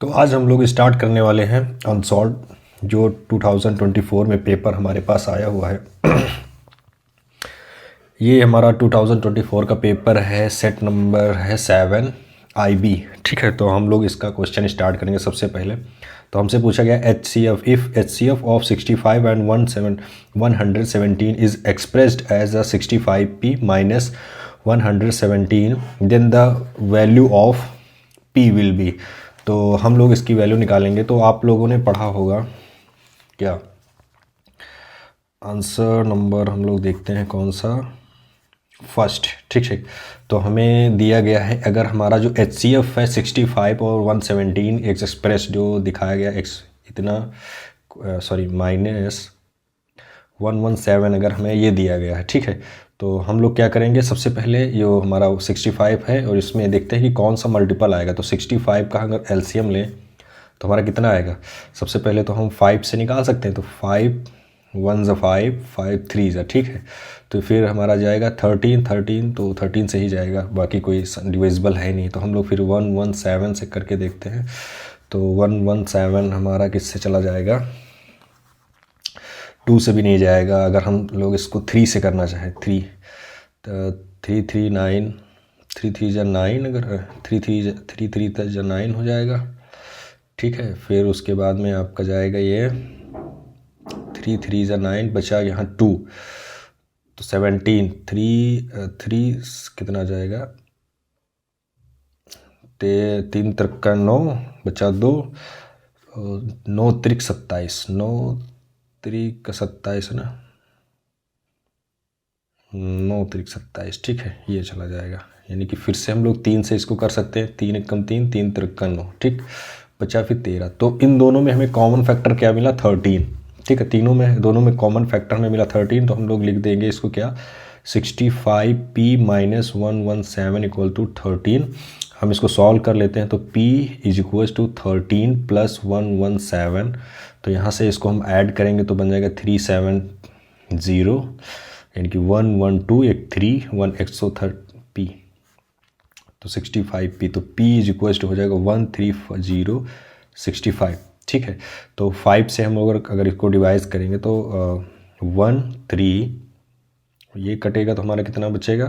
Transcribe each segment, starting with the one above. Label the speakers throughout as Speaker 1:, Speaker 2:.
Speaker 1: तो आज हम लोग स्टार्ट करने वाले हैं अनसॉल्व जो 2024 में पेपर हमारे पास आया हुआ है। ये हमारा 2024 का पेपर है, सेट नंबर है 7 IB। ठीक है, तो हम लोग इसका क्वेश्चन स्टार्ट करेंगे। सबसे पहले तो हमसे पूछा गया HCF if HCF of 65 and 117 is expressed as a 65P minus 117 then the value of P will be. तो हम लोग इसकी वैल्यू निकालेंगे। तो आप लोगों ने पढ़ा होगा क्या, आंसर नंबर हम लोग देखते हैं कौन सा, फर्स्ट। ठीक है, तो हमें दिया गया है अगर हमारा जो HCF है 65 और 117 एक्सप्रेस जो दिखाया गया एक्स इतना सॉरी माइनस 117 अगर हमें ये दिया गया है। ठीक है, तो हम लोग क्या करेंगे, सबसे पहले जो हमारा 65 है और इसमें देखते हैं कि कौन सा मल्टीपल आएगा। तो 65 का अगर LCM लें तो हमारा कितना आएगा। सबसे पहले तो हम 5 से निकाल सकते हैं, तो 5 1 ज़ा 5 5 3 ज़ा। ठीक है, तो फिर हमारा जाएगा 13 तो 13 से ही जाएगा, बाकी कोई डिविजिबल है नहीं। तो हम लोग फिर 117 से करके देखते हैं। तो 117 हमारा किससे चला जाएगा, 2 से भी नहीं जाएगा। अगर हम लोग इसको 3 से करना चाहें, 3 तो 3 3 9 3 3 ज़ा 9, अगर 3 3 तक ज़ा 9 हो जाएगा। ठीक है, फिर उसके बाद में आपका जाएगा ये 3 3 ज़ा 9, बचा यहाँ 2 तो 17 3 कितना जाएगा, 3 3 9 बचा 2 9 3 27 9 3 27 है ना, 9 3 27। ठीक है, ये चला जाएगा। यानी कि फिर से हम लोग 3 से इसको कर सकते हैं, 3 1 3 3 3 9। ठीक, बचा फिर 13। तो इन दोनों में हमें कॉमन फैक्टर क्या मिला, 13। ठीक है, दोनों में कॉमन फैक्टर हमें मिला 13। तो हम लोग लिख देंगे इसको क्या, 65P माइनस 117 इक्वल टू 13। हम इसको सॉल्व कर लेते हैं। तो P is equal to 13 plus 117। तो यहाँ से इसको हम ऐड करेंगे तो बन जाएगा 370, यानी कि 112 एक 3 1 130P। तो 65P, तो P इज इक्वल टू हो जाएगा 13065। ठीक है, तो 5 से हम लोग अगर इसको डिवाइड करेंगे तो 1 3 ये कटेगा तो हमारा कितना बचेगा,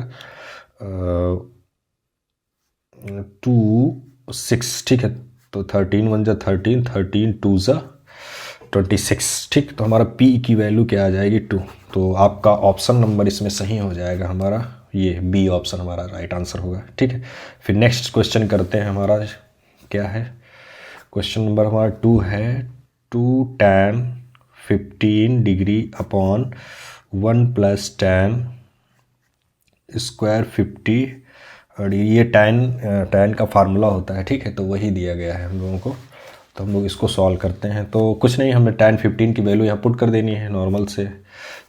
Speaker 1: 2 6। ठीक है, तो 13 1 ज़ा 13 13 2 ज़ा 26। ठीक, तो हमारा P की वैल्यू क्या आ जाएगी, 2। तो आपका ऑप्शन नंबर इसमें सही हो जाएगा, हमारा ये B ऑप्शन हमारा राइट आंसर होगा। ठीक है, फिर नेक्स्ट क्वेश्चन करते हैं। हमारा क्या है, क्वेश्चन नंबर हमारा 2 है, 2 tan 15 degree upon 1 plus tan square 50। और ये tan का फार्मूला होता है। ठीक है, तो वही दिया गया है हम लोगों को। तो हम लोग इसको सॉल्व करते हैं। तो कुछ नहीं, हमें tan 15 की वैल्यू यहाँ पुट कर देनी है नॉर्मल से।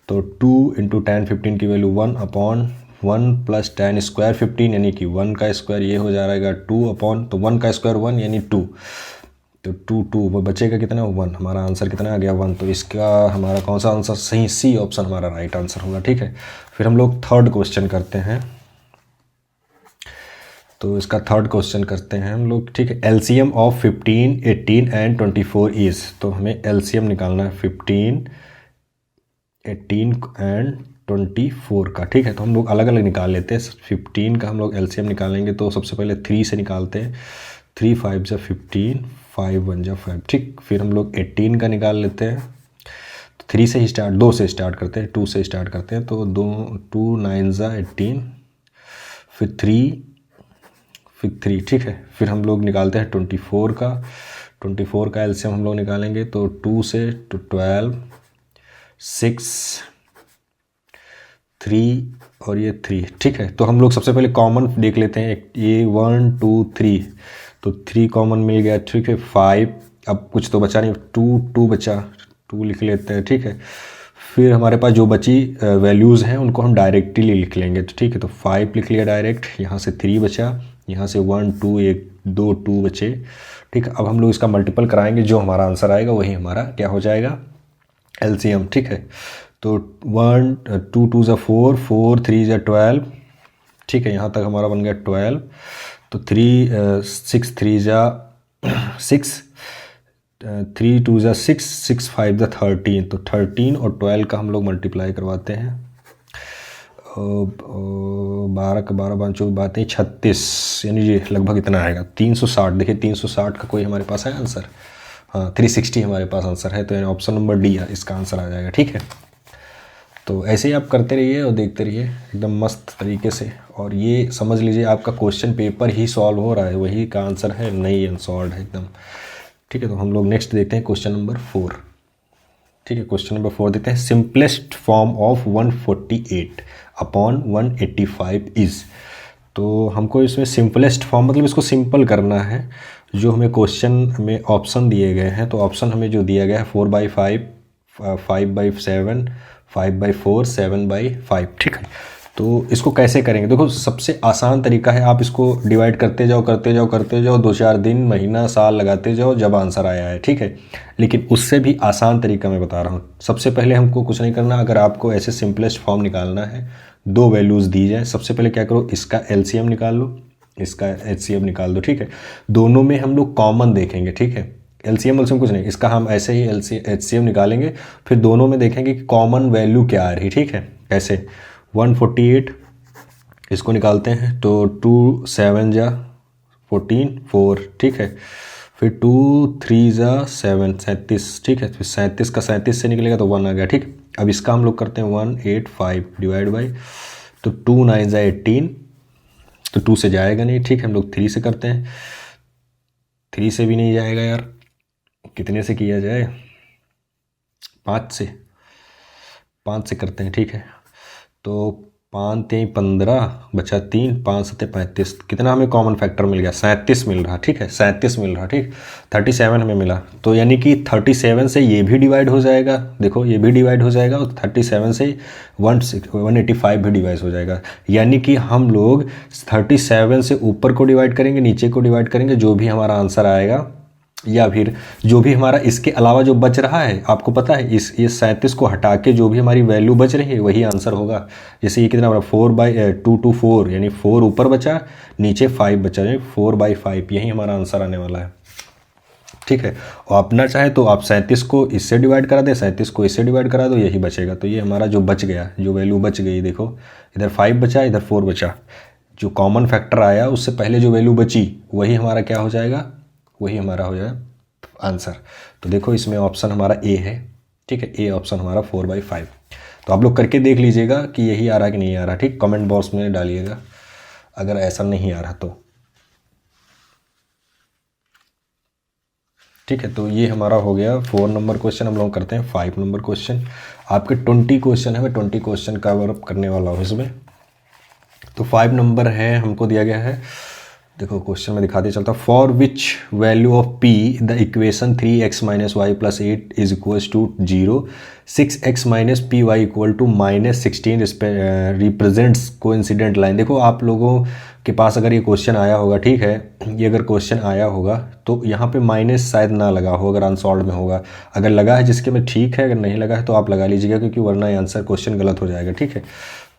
Speaker 1: तो 2 इंटू tan 15 की value 1 upon 1 plus tan square 15, यानी कि 1 का स्क्वायर ये हो जाएगा 2 अपॉन, तो 1 का स्क्वायर 1 यानी 2। तो 2 वो बचेगा कितना, 1। हमारा आंसर कितना आ गया, 1। तो इसका हमारा कौन सा आंसर सही, C ऑप्शन हमारा राइट आंसर होगा। ठीक है, फिर हम लोग थर्ड क्वेश्चन करते हैं। तो इसका थर्ड क्वेश्चन करते हैं हम लोग। ठीक है, LCM ऑफ 15 18 एंड 24 इज़। तो हमें LCM निकालना है 15 18 एंड 24 का। ठीक है, तो हम लोग अलग अलग निकाल लेते हैं। 15 का हम लोग LCM निकालेंगे तो सबसे पहले 3 से निकालते हैं। 3 5 ज़ा 15 5 1 ज़ा 5। ठीक, फिर हम लोग 18 का निकाल लेते हैं। तो 3 से ही स्टार्ट, 2 से स्टार्ट करते हैं, 2 से स्टार्ट करते हैं। तो 2 9 ज़ा 18, फिर 3। ठीक है, फिर हम लोग निकालते हैं 24 का। 24 का LCM हम लोग निकालेंगे तो 2 से 12 6 3 और ये 3। ठीक है, तो हम लोग सबसे पहले कॉमन देख लेते हैं। ये 1 2 3, तो 3 कॉमन मिल गया। ठीक है, 5, अब कुछ तो बचा नहीं, 2 बचा, 2 लिख लेते हैं। ठीक है, फिर हमारे पास जो बची वैल्यूज़ हैं उनको हम डायरेक्टली लिख लेंगे। तो ठीक है, तो 5 लिख लिया डायरेक्ट, यहाँ से 3 बचा, यहाँ से 1 2 1 2 2 बचे। ठीक है, अब हम लोग इसका मल्टीपल कराएंगे, जो हमारा आंसर आएगा वही हमारा क्या हो जाएगा, LCM। ठीक है, तो 1 2 2 ज़ा 4 4 3 ज़ा 12। ठीक है, यहाँ तक हमारा बन गया 12। तो 3 6 3 ज़ा 6, 3 2 ज़ा 6, 6 5 ज़ा 13, तो 13 और 12 का हम लोग मल्टीप्लाई करवाते हैं। 12 का 12 5 चौबीस बात है 36, यानी ये लगभग इतना आएगा 360। देखिए 360 का कोई हमारे पास है आंसर, हाँ 360 हमारे पास आंसर है, तो यानी ऑप्शन नंबर डी है इसका आंसर आ जाएगा। ठीक है, तो ऐसे ही आप करते रहिए और देखते रहिए एकदम मस्त तरीके से, और ये समझ लीजिए आपका क्वेश्चन पेपर ही सॉल्व हो रहा है, वही का आंसर है, नहीं अनसॉल्व है एकदम। ठीक है, तो हम लोग नेक्स्ट देखते हैं क्वेश्चन नंबर 4। ठीक है, क्वेश्चन नंबर 4 देखते हैं। Simplest form of 148 upon 185 is. तो हमको इसमें सिंपलेस्ट फॉर्म मतलब इसको सिंपल करना है। जो हमें क्वेश्चन में ऑप्शन दिए गए हैं, तो ऑप्शन हमें जो दिया गया है 4/5, 5/7, 5/4, 7/5। ठीक है, तो इसको कैसे करेंगे? देखो सबसे आसान तरीका है, आप इसको डिवाइड करते जाओ करते जाओ करते जाओ, 2-4 दिन महीना साल लगाते जाओ, जब आंसर आया है। ठीक है, लेकिन उससे भी आसान तरीका मैं बता रहा हूँ। सबसे पहले हमको कुछ नहीं करना, अगर आपको ऐसे सिंपलेस्ट फॉर्म निकालना है, दो वैल्यूज़ दी जाए, सबसे पहले क्या करो, इसका एलसीएम निकाल लो, इसका एचसीएफ निकाल दो। ठीक है, दोनों में हम लोग कॉमन देखेंगे। ठीक है, एलसीएम कुछ नहीं, इसका हम ऐसे ही एचसीएफ निकालेंगे, फिर दोनों में देखेंगे कि कॉमन वैल्यू क्या आ रही। ठीक है, कैसे 148 इसको निकालते हैं, तो 2 7 जा 14 4। ठीक है, फिर 2 3 जा 7 37। ठीक है, फिर 37 का 37 से निकलेगा तो 1 आ गया। ठीक, अब इसका हम लोग करते हैं 185 डिवाइड बाई, तो 2 9 जा 18, तो 2 से जाएगा नहीं। ठीक है, हम लोग 3 से करते हैं, 3 से भी नहीं जाएगा यार, कितने से किया जाए, 5 से, 5 से करते हैं। ठीक है, तो 5 3 15 बचा 3, 5 7 35, कितना हमें कॉमन फैक्टर मिल गया, 37 मिल रहा। ठीक है, 37 मिल रहा। ठीक, 37 हमें मिला, तो यानी कि 37 से ये भी डिवाइड हो जाएगा, देखो ये भी डिवाइड हो जाएगा, और 37 से 185 भी डिवाइड हो जाएगा। यानी कि हम लोग 37 से ऊपर को डिवाइड करेंगे, नीचे को डिवाइड करेंगे, जो भी हमारा आंसर आएगा, या फिर जो भी हमारा इसके अलावा जो बच रहा है, आपको पता है इस ये 37 को हटा के जो भी हमारी वैल्यू बच रही है वही आंसर होगा। जैसे ये कितना बड़ा 4/2 to 4, यानी 4 ऊपर बचा, नीचे 5 बचा, यानी 4/5, यही हमारा आंसर आने वाला है। ठीक है, और अपना चाहे तो आप 37 को इससे डिवाइड करा दें, 37 को इससे डिवाइड करा दो, यही बचेगा। तो ये हमारा जो बच गया, जो वैल्यू बच गई, देखो इधर 5 बचा, इधर 4 बचा, जो कॉमन फैक्टर आया उससे पहले जो वैल्यू बची वही हमारा क्या हो जाएगा, वही हमारा हो जाएगा आंसर। तो देखो इसमें ऑप्शन हमारा ए है। ठीक है, ए ऑप्शन हमारा 4/5। तो आप लोग करके देख लीजिएगा कि यही आ रहा है कि नहीं आ रहा। ठीक, कमेंट बॉक्स में डालिएगा अगर ऐसा नहीं आ रहा तो। ठीक है, तो ये हमारा हो गया 4 नंबर क्वेश्चन। हम लोग करते हैं 5 नंबर क्वेश्चन। आपके 20 क्वेश्चन है, मैं 20 क्वेश्चन कवर अप करने वाला हूँ इसमें। तो 5 नंबर है, हमको दिया गया है, देखो क्वेश्चन में दिखाते चलता, for which value of p the equation 3x minus y plus 8 is equals to 0, 6x minus p y equal to -16 represents coincident line. देखो आप लोगों के पास अगर ये क्वेश्चन आया होगा, ठीक है, ये अगर क्वेश्चन आया होगा तो यहाँ पे माइनस शायद ना लगा हो, अगर अनसॉल्व में होगा। अगर लगा है जिसके में ठीक है, अगर नहीं लगा है तो आप लगा लीजिएगा, क्योंकि वरना ये आंसर क्वेश्चन गलत हो जाएगा। ठीक है,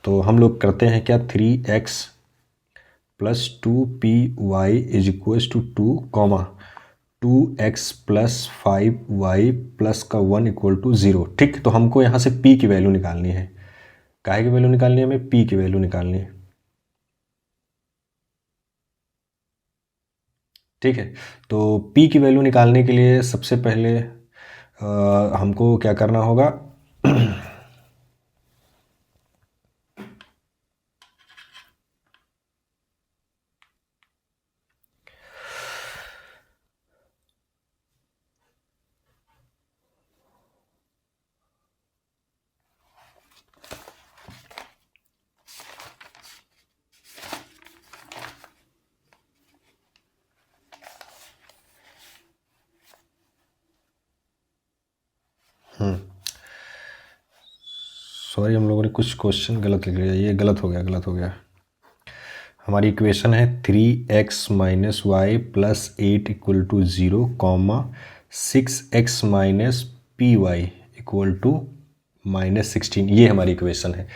Speaker 1: तो हम लोग करते हैं क्या, 3x plus 2py is equals to 2, 2x plus 5y plus का 1 इक्वल टू 0। ठीक, तो हमको यहाँ से p की वैल्यू निकालनी है। काहे की वैल्यू निकालनी है, हमें p की वैल्यू निकालनी है। ठीक है, तो p की वैल्यू निकालने के लिए सबसे पहले हमको क्या करना होगा, सॉरी हम लोगों ने कुछ क्वेश्चन गलत लिख लिया, ये गलत हो गया, गलत हो गया। हमारी इक्वेशन है 3x minus y plus 8 equal to 0, 6x minus p y equal to -16, ये हमारी इक्वेशन है।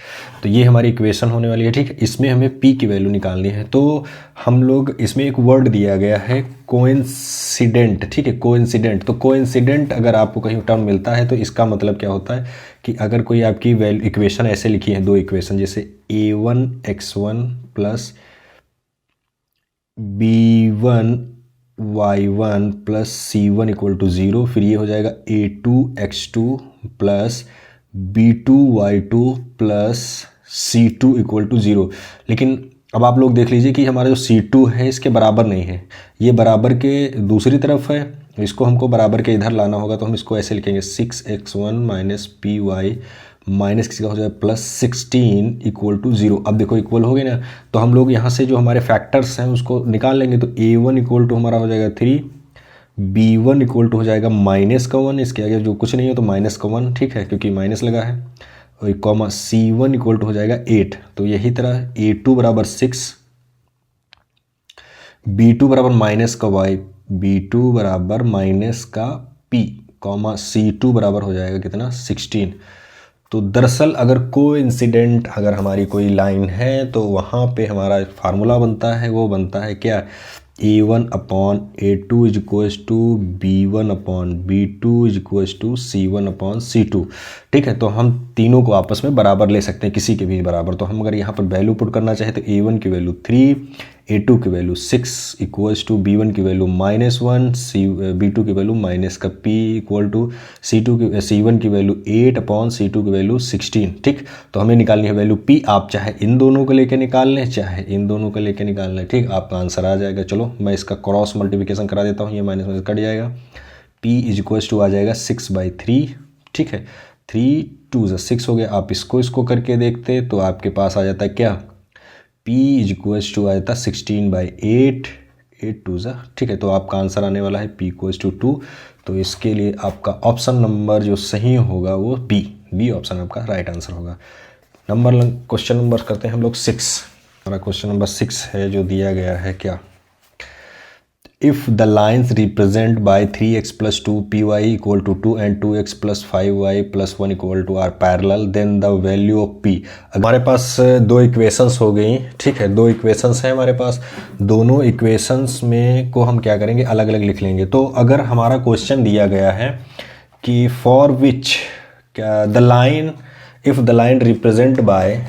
Speaker 1: तो ये हमारी इक्वेशन होने वाली है, ठीक है। इसमें हमें p की वैल्यू निकालनी है। तो हम लोग इसमें एक वर्ड दिया गया है कोइंसिडेंट, ठीक है, कोइंसिडेंट। तो कोइंसिडेंट अगर आपको कहीं टर्म मिलता है तो इसका मतलब क्या होता है कि अगर कोई आपकी वैल्यू इक्वेशन ऐसे लिखी है, दो इक्वेशन, जैसे a1x1 plus b1y1 plus c1 equal to 0, फिर ये हो जाएगा a2x2 plus b2y2 plus c2 equal to 0। लेकिन अब आप लोग देख लीजिए कि हमारा जो c2 है इसके बराबर नहीं है, ये बराबर के दूसरी तरफ है, इसको हमको बराबर के इधर लाना होगा। तो हम इसको ऐसे लिखेंगे 6x1 minus p Y minus किसी का हो जाएगा प्लस 16 इक्वल टू 0। अब देखो इक्वल हो गए ना, तो हम लोग यहाँ से जो हमारे फैक्टर्स हैं उसको निकाल लेंगे। तो a1 इक्वल टू हमारा हो जाएगा 3, b1 इक्वल टू हो जाएगा -1, इसके आगे जो कुछ नहीं हो तो -1, ठीक है, क्योंकि माइनस लगा है, और कॉमा c1 इक्वल टू हो जाएगा 8। तो यही तरह a2 बराबर 6, b2 बराबर माइनस का y, b2 बराबर माइनस का p, कॉमा c2 बराबर हो जाएगा कितना 16। तो दरअसल अगर कोइंसिडेंट अगर हमारी कोई लाइन है तो वहाँ पे हमारा फार्मूला बनता है, वो बनता है क्या, a1 upon a2 is equals to b1 upon b2 is equals to c1 upon c2, ठीक है। तो हम तीनों को आपस में बराबर ले सकते हैं, किसी के भी बराबर। तो हम अगर यहाँ पर वैल्यू पुट करना चाहें तो a1 की वैल्यू 3, a2 की वैल्यू 6 इक्वल्स टू b1 की वैल्यू -1, b2 की वैल्यू माइनस का p इक्वल टू c1 की वैल्यू 8 अपॉन c2 की वैल्यू 16, ठीक। तो हमें निकालनी है वैल्यू p। आप चाहे इन दोनों को लेकर निकाल लें, चाहे इन दोनों को लेकर निकाल लें, ठीक, आपका आंसर आ जाएगा। चलो मैं इसका क्रॉस मल्टीप्लिकेशन करा देता हूँ, ये माइनस माइनस कट जाएगा, p इज इक्वल्स टू आ जाएगा 6/3, ठीक है। 3 2 6 हो गया। आप इसको करके देखते तो आपके पास आ जाता है क्या, p इज इक्वल्स टू आ जाता 16/8, 8 2 ज़ा, ठीक है। तो आपका आंसर आने वाला है p इक्वल्स टू 2। तो इसके लिए आपका ऑप्शन नंबर जो सही होगा वो बी ऑप्शन आपका राइट आंसर होगा। क्वेश्चन नंबर करते हैं हम लोग 6। हमारा क्वेश्चन नंबर 6 है जो दिया गया है क्या, if the lines represent by 3x plus 2 py equal to 2 and 2x plus 5y plus 1 equal to are parallel, then the value of p। हमारे पास दो इक्वेशंस हो गई, ठीक है, दो इक्वेशंस हैं हमारे पास। दोनों इक्वेशंस में को हम क्या करेंगे, अलग अलग लिख लेंगे। तो अगर हमारा क्वेश्चन दिया गया है कि for which the line, if the line represent by,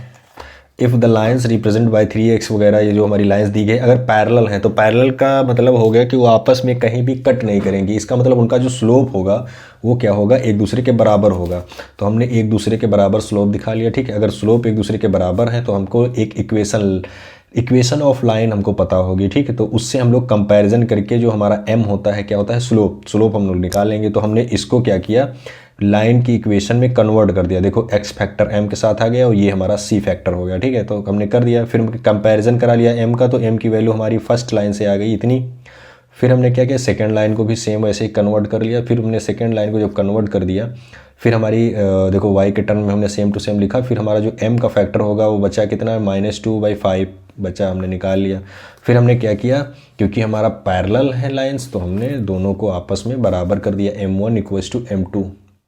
Speaker 1: if the lines represent by 3x वगैरह, ये जो हमारी लाइन्स दी गई अगर पैरेलल हैं, तो पैरेलल का मतलब हो गया कि वो आपस में कहीं भी कट नहीं करेंगी। इसका मतलब उनका जो स्लोप होगा वो क्या होगा, एक दूसरे के बराबर होगा। तो हमने एक दूसरे के बराबर स्लोप दिखा लिया, ठीक है। अगर स्लोप एक दूसरे के बराबर है तो हमको एक इक्वेशन ऑफ लाइन हमको पता होगी, ठीक है। तो उससे हम लोग कंपैरिजन करके जो हमारा m होता है, क्या होता है, स्लोप हम लोग निकाल लेंगे। तो हमने इसको क्या किया, लाइन की इक्वेशन में कन्वर्ट कर दिया। देखो x फैक्टर m के साथ आ गया और ये हमारा c फैक्टर हो गया, ठीक है। तो हमने कर दिया, फिर कंपैरिजन करा लिया m का, तो m की वैल्यू हमारी फर्स्ट लाइन से आ गई इतनी। फिर हमने क्या किया, सेकंड लाइन को भी सेम वैसे ही कन्वर्ट कर लिया। फिर हमने सेकंड लाइन को जब कन्वर्ट कर दिया, फिर हमारी देखो y के टर्म में हमने सेम टू सेम लिखा। फिर हमारा जो m का फैक्टर होगा वो बचा कितना है, -2/5 बचा, हमने निकाल लिया। फिर हमने क्या किया, क्योंकि हमारा पैरेलल है लाइंस, तो हमने दोनों को आपस में बराबर कर दिया, m1 इक्वल्स टू m2।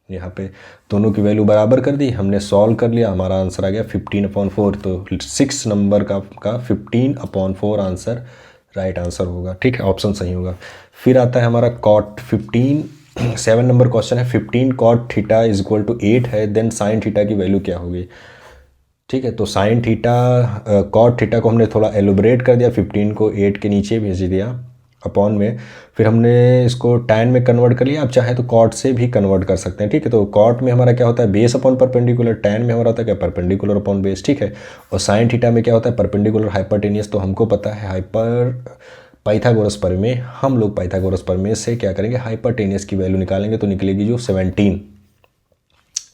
Speaker 1: यहाँ पे दोनों की वैल्यू बराबर कर दी, हमने सॉल्व कर लिया, हमारा आंसर आ गया 15/4। तो 6 नंबर का 15/4 आंसर राइट आंसर होगा, ठीक है, ऑप्शन सही होगा। फिर आता है हमारा कॉट 7 नंबर क्वेश्चन है, 15 cot theta is equal to 8 है, देन साइन थीटा की वैल्यू क्या होगी, ठीक है। तो साइन थीटा, कॉट थीटा को हमने थोड़ा एलोबरेट कर दिया, 15 को 8 के नीचे भेज दिया अपॉन में। फिर हमने इसको टैन में कन्वर्ट कर लिया। आप चाहे तो कॉट से भी कन्वर्ट कर सकते हैं, ठीक है। तो कॉट में हमारा क्या होता है, बेस अपॉन परपेंडिकुलर, टैन में हमारा होता है क्या, परपेंडिकुलर अपॉन बेस, ठीक है। और साइन थीटा में क्या होता है, परपेंडिकुलर हाइपरटेनियस। तो हमको पता है पाइथागोरस प्रमेय, हम लोग पाइथागोरस प्रमेय से क्या करेंगे, हाइपरटेनियस की वैल्यू निकालेंगे। तो निकलेगी जो 17,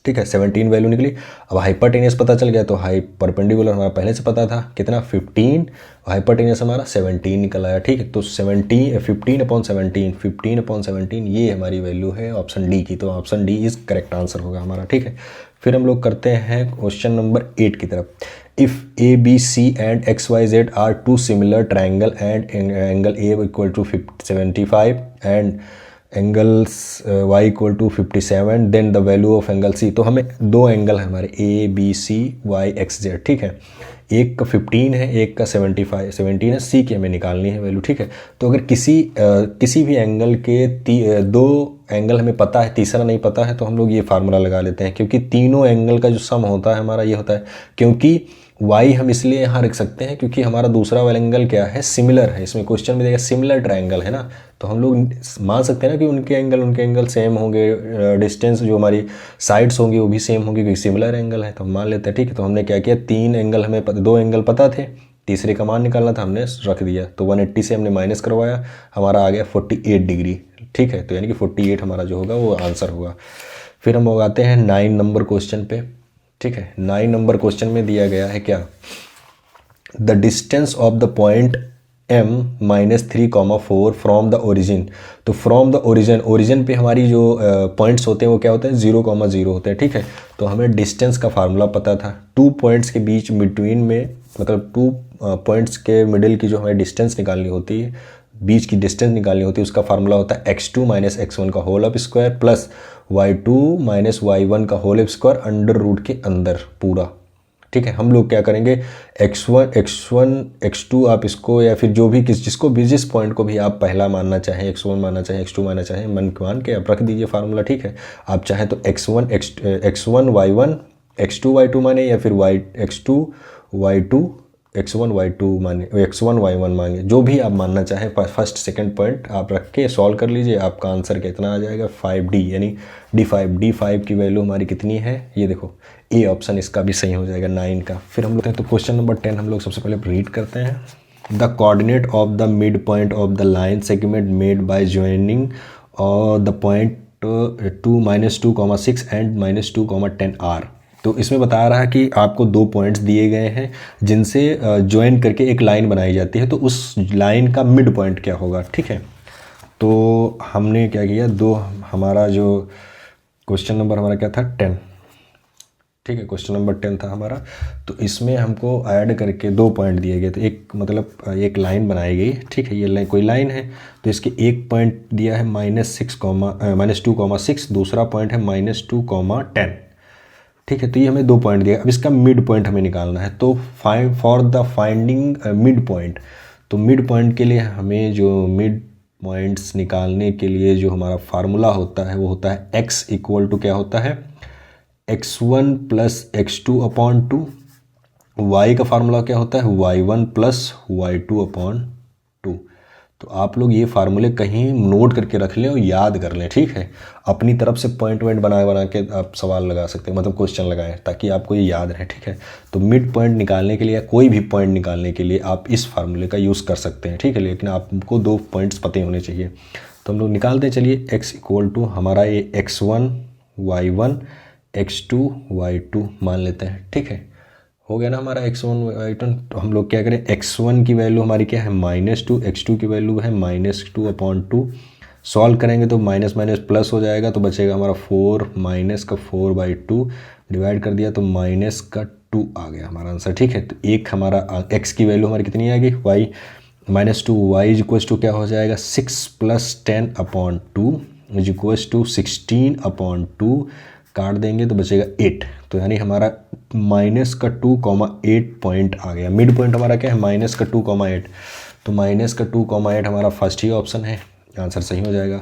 Speaker 1: ठीक है, 17 वैल्यु निकली। अब हाइपरटेनियस पता चल गया, तो परपेंडिकुलर हमारा पहले से पता था कितना 15, हाइपरटेनियस हमारा 17 निकल आया, ठीक है। तो 15/17 ये हमारी वैल्यू है ऑप्शन डी की। तो option D is correct answer होगा हमारा, ठीक है। फिर हम लोग करते हैं क्वेश्चन नंबर 8 की तरफ। If ABC and XYZ are two similar triangle and angle A equal to 75 and angles y equal to 57, then the value of angle c। तो हमें दो एंगल है हमारे A B C Y X Z, ठीक है। एक का 15 है, एक का 17 है, सी की हमें निकालनी है वैल्यू, ठीक है। तो अगर किसी भी एंगल के दो एंगल हमें पता है, तीसरा नहीं पता है, तो हम लोग ये फार्मूला लगा लेते हैं, क्योंकि तीनों एंगल का जो सम होता है हमारा ये होता है। क्योंकि y हम इसलिए यहाँ रख सकते हैं क्योंकि हमारा दूसरा वाला एंगल क्या है, सिमिलर है। इसमें क्वेश्चन में देगा सिमिलर ट्रायंगल है ना, तो हम लोग मान सकते हैं ना कि उनके एंगल सेम होंगे, डिस्टेंस जो हमारी साइड्स होंगी वो भी सेम होंगी क्योंकि सिमिलर एंगल है, तो हम मान लेते हैं, ठीक है। तो हमने क्या किया, तीन एंगल हमें दो एंगल पता थे, तीसरे का मान निकालना था, हमने रख दिया। तो 180 से हमने माइनस करवाया, हमारा आ गया 48 डिग्री, ठीक है। तो यानी कि 48 हमारा जो होगा वो आंसर होगा। फिर हम उगाते हैं 9 नंबर क्वेश्चन पे, ठीक है। 9 नंबर क्वेश्चन में दिया गया है क्या, the distance of the point m -3,4 from the origin. तो फ्रॉम द ओरिजिन पे हमारी जो पॉइंट्स होते हैं वो क्या होते हैं, 0,0 होते हैं, ठीक है। तो हमें डिस्टेंस का फार्मूला पता था, 2 पॉइंट्स के बीच बिटवीन में, मतलब 2 पॉइंट्स के मिडिल की जो हमें डिस्टेंस निकालनी होती है, बीच की डिस्टेंस निकालनी होती है, उसका फार्मूला होता है x2 - x1 का whole up square plus y2 - y1 का whole up square under root के अंदर पूरा, ठीक है। हम लोग क्या करेंगे, x1 x2 आप इसको या फिर जो भी जिसको भी जिस पॉइंट को भी आप पहला मानना चाहें, x1 मानना चाहें, x2 मानना चाहें, मान के आप रख दीजिए फार्मूला, ठीक है। आप चाहें तो x1 y1 x2 y2 माने, या फिर x2 y2 x1 y2 माने, x1 y1 मांगे, जो भी आप मानना चाहें, फर्स्ट सेकंड पॉइंट आप रख के सॉल्व कर लीजिए। आपका आंसर कितना आ जाएगा, 5D, यानी D5 की वैल्यू हमारी कितनी है, ये देखो, ए ऑप्शन इसका भी सही हो जाएगा 9 का। फिर हम लोग तो क्वेश्चन नंबर 10 हम लोग सबसे पहले रीड करते हैं। The coordinate of the mid point of the line segment made by joining और द पॉइंट 2 -2,6 एंड -2,10 आर। तो इसमें बता रहा है कि आपको दो पॉइंट्स दिए गए हैं जिनसे ज्वाइन करके एक लाइन बनाई जाती है, तो उस लाइन का मिड पॉइंट क्या होगा, ठीक है। तो हमने क्या किया, हमारा जो क्वेश्चन नंबर हमारा क्या था, 10, ठीक है। क्वेश्चन नंबर 10 था हमारा, तो इसमें हमको ऐड करके दो पॉइंट दिए गए, तो एक मतलब एक लाइन बनाई गई, ठीक है। ये लाइन कोई लाइन है, तो इसके एक पॉइंट दिया है -2,6, दूसरा पॉइंट है -2,10, ठीक है। तो ये हमें दो पॉइंट दिया। अब इसका मिड पॉइंट हमें निकालना है, तो for the finding mid point, तो मिड पॉइंट के लिए हमें जो मिड पॉइंट्स निकालने के लिए जो हमारा फार्मूला होता है वो होता है x इक्वल टू क्या होता है, x1 + x2/2। y का फार्मूला क्या होता है, y1 + y2/2। तो आप लोग ये फार्मूले कहीं नोट करके रख लें और याद कर लें, ठीक है। अपनी तरफ से पॉइंट बना के आप सवाल लगा सकते हैं, मतलब क्वेश्चन लगाएं, ताकि आपको ये याद रहे, ठीक है। तो मिड पॉइंट निकालने के लिए, कोई भी पॉइंट निकालने के लिए आप इस फार्मूले का यूज़ कर सकते हैं, ठीक है। लेकिन आपको दो पॉइंट्स पते होने चाहिए। तो हम लोग निकालते हैं, चलिए। x इक्वल टू हमारा ये x1 y1 x2 y2 मान लेते हैं, ठीक है। हो गया ना हमारा x1 y1। तो हम लोग क्या करें, x1 की वैल्यू हमारी क्या है, -2, x2 की वैल्यू है -2/2। सॉल्व करेंगे तो माइनस माइनस प्लस हो जाएगा, तो बचेगा हमारा 4 -4/2, डिवाइड कर दिया तो -2 आ गया हमारा आंसर, ठीक है। तो एक हमारा x की वैल्यू हमारी कितनी आ गई, y -2, y इक्वल्स टू क्या हो जाएगा, 6 + 10/2 इक्वल्स टू 16/2, काट देंगे तो बचेगा 8। तो यानी हमारा -2,8 पॉइंट आ गया। मिड पॉइंट हमारा क्या है, -2,8। तो -2,8 हमारा फर्स्ट ही ऑप्शन है, आंसर सही हो जाएगा।